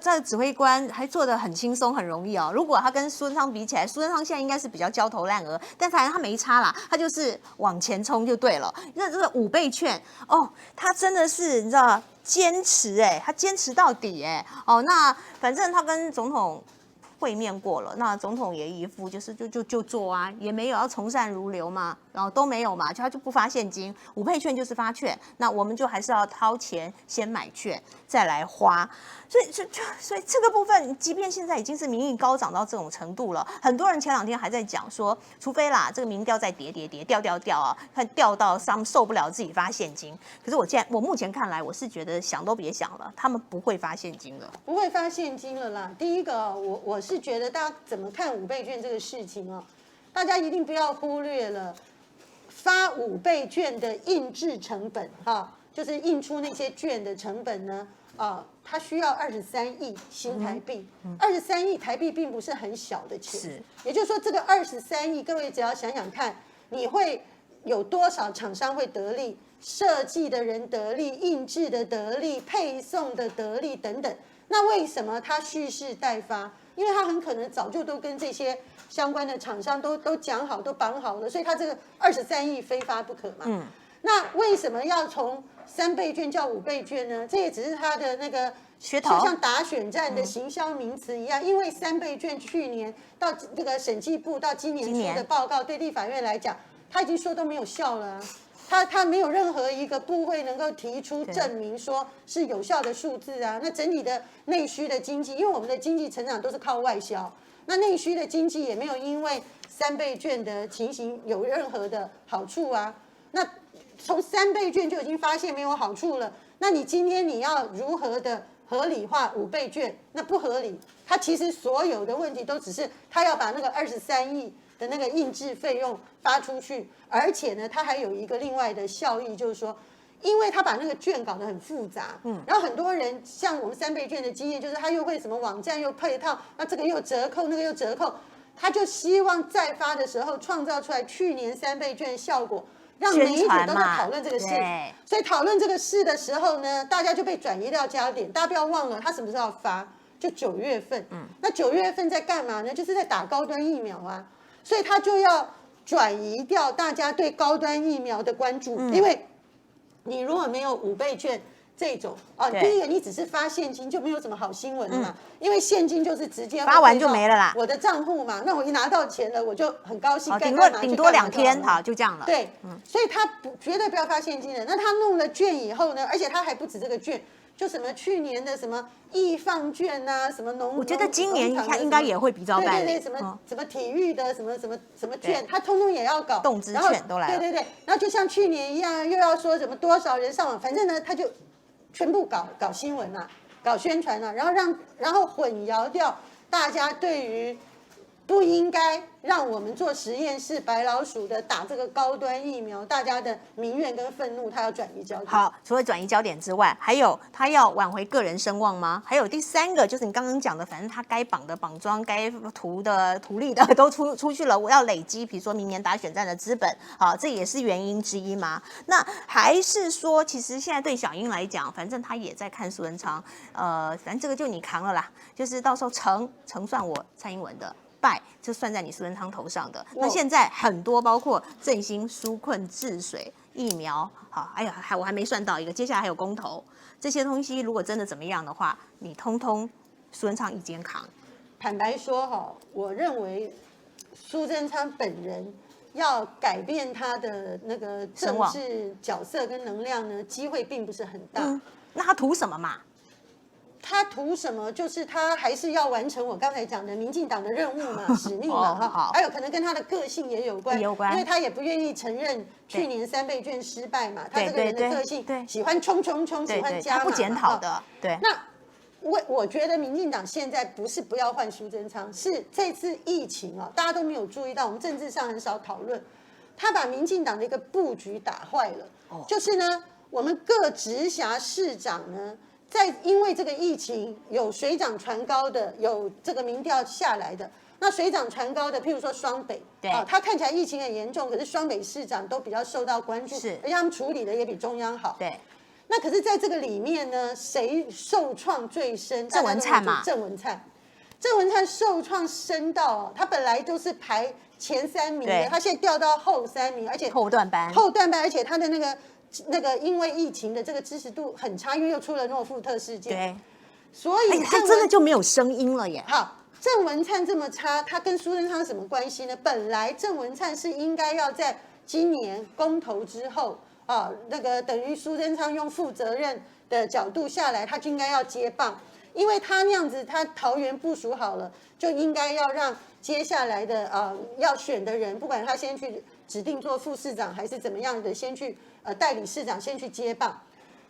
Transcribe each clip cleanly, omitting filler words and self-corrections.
这指挥官还做得很轻松很容易哦。如果他跟苏贞昌比起来，苏贞昌现在应该是比较焦头烂额，但反正他没差啦，他就是往前冲就对了。那这个5倍券哦，他真的是你知道坚持他坚持到底哦，那反正他跟总统会面过了，那总统也一副就是就做啊，也没有要从善如流嘛，然后都没有嘛，他就不发现金，5倍券就是发券，那我们就还是要掏钱先买券再来花，所以这个部分，即便现在已经是民意高涨到这种程度了，很多人前2天还在讲说，除非啦这个民调再跌掉啊，看掉到他们受不了自己发现金，可是我目前看来，我是觉得想都别想了，他们不会发现金了，不会发现金了啦。第一个，我是觉得大家怎么看5倍券这个事情哦，大家一定不要忽略了发5倍券的印制成本就是印出那些券的成本呢，它需要23亿新台币，23亿台币并不是很小的钱，是，也就是说这个23亿，各位只要想想看，你会有多少厂商会得利？设计的人得利，印制的得利，配送的得利等等。那为什么它蓄势待发？因为它很可能早就都跟这些相关的厂商都讲好、都绑好了，所以它这个23亿非发不可嘛。那为什么要从3倍券叫5倍券呢？这也只是它的那个噱头，就像打选战的行销名词一样。因为3倍券去年到这个审计部到今年出的报告，对立法院来讲，他已经说都没有效了他没有任何一个部会能够提出证明说是有效的数字啊。那整体的内需的经济，因为我们的经济成长都是靠外销，那内需的经济也没有因为3倍券的情形有任何的好处啊。那从3倍券就已经发现没有好处了，那你今天你要如何的合理化5倍券？那不合理。它其实所有的问题都只是他要把那个23亿的那个印制费用发出去，而且呢，它还有一个另外的效益，就是说，因为他把那个券搞得很复杂，然后很多人像我们3倍券的经验，就是他又会什么网站又配套，那这个又折扣，那个又折扣，他就希望再发的时候创造出来去年3倍券的效果。让媒体都在讨论这个事，所以讨论这个事的时候呢，大家就被转移掉焦点。大家不要忘了，他什么时候要发？就9月份。那9月份在干嘛呢？就是在打高端疫苗啊。所以他就要转移掉大家对高端疫苗的关注，因为你如果没有5倍券这种第一个你只是发现金就没有什么好新闻了嘛，因为现金就是直接发完就没了啦，我的账户嘛，那我一拿到钱了，我就很高兴，顶多2天，好就这样了。对，所以他绝对不要发现金的。那他弄了券以后呢，而且他还不止这个券。就什么去年的什么易放券啊，什么我觉得今年他应该也会比照办理。对，什么体育的什么券，他通通也要搞。动资券都来了。对，然后就像去年一样，又要说什么多少人上网，反正呢他就全部搞新闻啊，搞宣传啊，然后混淆掉大家对于不应该让我们做实验室白老鼠的打这个高端疫苗，大家的民怨跟愤怒，他要转移焦点。好，除了转移焦点之外，还有他要挽回个人声望吗？还有第3个就是你刚刚讲的，反正他该绑的绑桩，该图利的都出去了，我要累积，比如说明年打选战的资本，好，这也是原因之一吗？那还是说，其实现在对小英来讲，反正他也在看苏文昌，反正这个就你扛了啦，就是到时候成算我蔡英文的。败就算在你苏贞昌头上的。那现在很多包括振兴、纾困、治水、疫苗，好，我还没算到一个，接下来还有公投，这些东西如果真的怎么样的话，你通通苏贞昌一肩扛。坦白说我认为苏贞昌本人要改变他的那个政治角色跟能量呢，机会并不是很大。那他图什么嘛？他图什么？就是他还是要完成我刚才讲的民进党的任务嘛、使命嘛还有可能跟他的个性也有关，因为他也不愿意承认去年3倍券失败嘛。他这个人的个性，喜欢冲，喜欢加码，他不检讨的。对，那我觉得民进党现在不是不要换苏贞昌，是这次疫情大家都没有注意到，我们政治上很少讨论，他把民进党的一个布局打坏了。就是呢，我们各直辖市长呢。因为这个疫情有水涨船高的，有这个民调下来的。那水涨船高的，譬如说双北，它看起来疫情很严重，可是双北市长都比较受到关注，而且他们处理的也比中央好。对，那可是在这个里面呢，谁受创最深？郑文灿嘛，郑文灿。郑文灿受创深到，他本来都是排前3名的，他现在掉到后3名，而且后段班，而且他的那个因为疫情的这个支持度很差，因为又出了诺富特事件，对，所以他真的就没有声音了耶。好，郑文灿这么差，他跟苏贞昌什么关系呢？本来郑文灿是应该要在今年公投之后啊，那个等于苏贞昌用负责任的角度下来，他就应该要接棒。因为他那样子，他桃园部署好了，就应该要让接下来的要选的人，不管他先去指定做副市长还是怎么样的，先去代理市长先去接棒。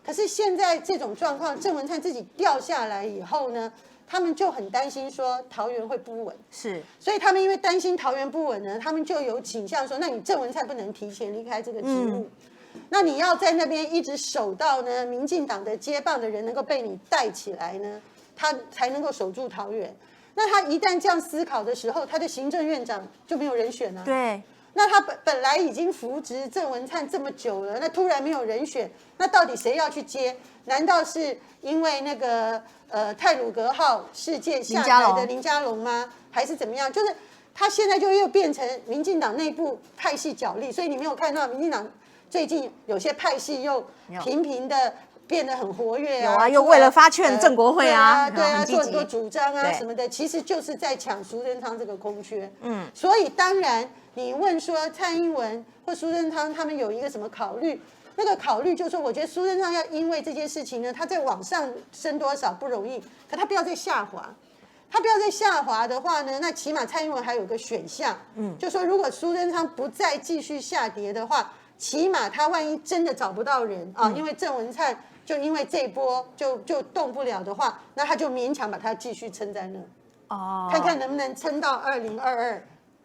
可是现在这种状况，郑文灿自己掉下来以后呢，他们就很担心说桃园会不稳，是，所以他们因为担心桃园不稳呢，他们就有倾向说，那你郑文灿不能提前离开这个职务。那你要在那边一直守到呢，民进党的接棒的人能够被你带起来呢，他才能够守住桃园。那他一旦这样思考的时候，他的行政院长就没有人选了。对。那他本来已经扶植郑文灿这么久了，那突然没有人选，那到底谁要去接？难道是因为那个太鲁阁号事件下台的林佳龙吗？还是怎么样？就是他现在就又变成民进党内部派系角力，所以你没有看到民进党最近有些派系又频频的变得很活跃啊，有啊，又为了发券郑国会啊，对啊，做很多主张啊什么的，其实就是在抢苏贞昌这个空缺。所以当然你问说蔡英文或苏贞昌他们有一个什么考虑？那个考虑就是说，我觉得苏贞昌要因为这件事情呢，他在往上升多少不容易，可他不要再下滑。他不要再下滑的话呢，那起码蔡英文还有个选项，就说如果苏贞昌不再继续下跌的话，起码他万一真的找不到人啊，因为郑文灿就因为这一波就动不了的话，那他就勉强把他继续撑在那，看看能不能撑到2022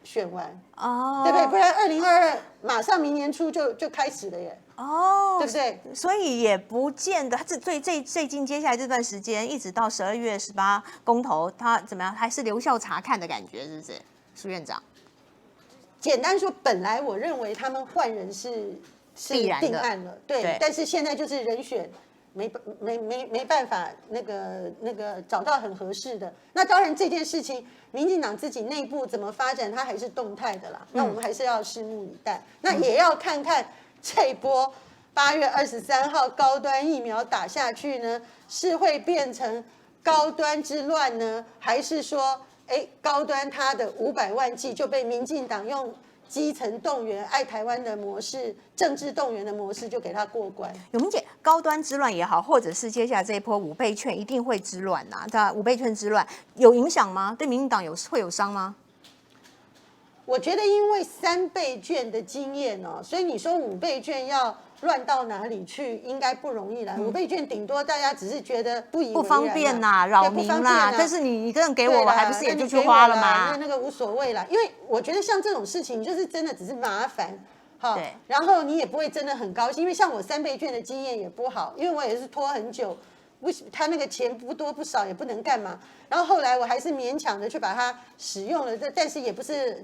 选完，对不对？不然2022马上明年初就开始了耶。对不对？所以也不见得，他最近接下来这段时间，一直到12月18公投，他怎么样？还是留校察看的感觉，是不是？苏院长，简单说，本来我认为他们换人是定案了，对。但是现在就是人选没办法那个找到很合适的。那当然这件事情，民进党自己内部怎么发展，它还是动态的啦。那我们还是要拭目以待。那也要看看。这一波8月23号高端疫苗打下去呢，是会变成高端之乱呢，还是说，高端它的500万剂就被民进党用基层动员、爱台湾的模式、政治动员的模式就给它过关？永明姐，高端之乱也好，或者是接下来这一波5倍券一定会之乱呐，它5倍券之乱有影响吗？对民进党会有伤吗？我觉得因为3倍券的经验哦，所以你说5倍券要乱到哪里去，应该不容易啦。5倍券顶多大家只是觉得不方便呐，扰民啦。但是你真的给我还不是也就去花了吗？那个无所谓啦，因为我觉得像这种事情，就是真的只是麻烦。好，对。然后你也不会真的很高兴，因为像我3倍券的经验也不好，因为我也是拖很久。他那个钱不多不少，也不能干嘛。然后后来我还是勉强的去把它使用了，但是也不是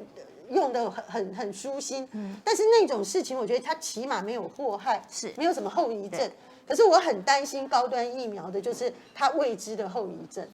用的很舒心。但是那种事情，我觉得它起码没有祸害，是没有什么后遗症。可是我很担心高端疫苗的，就是它未知的后遗症。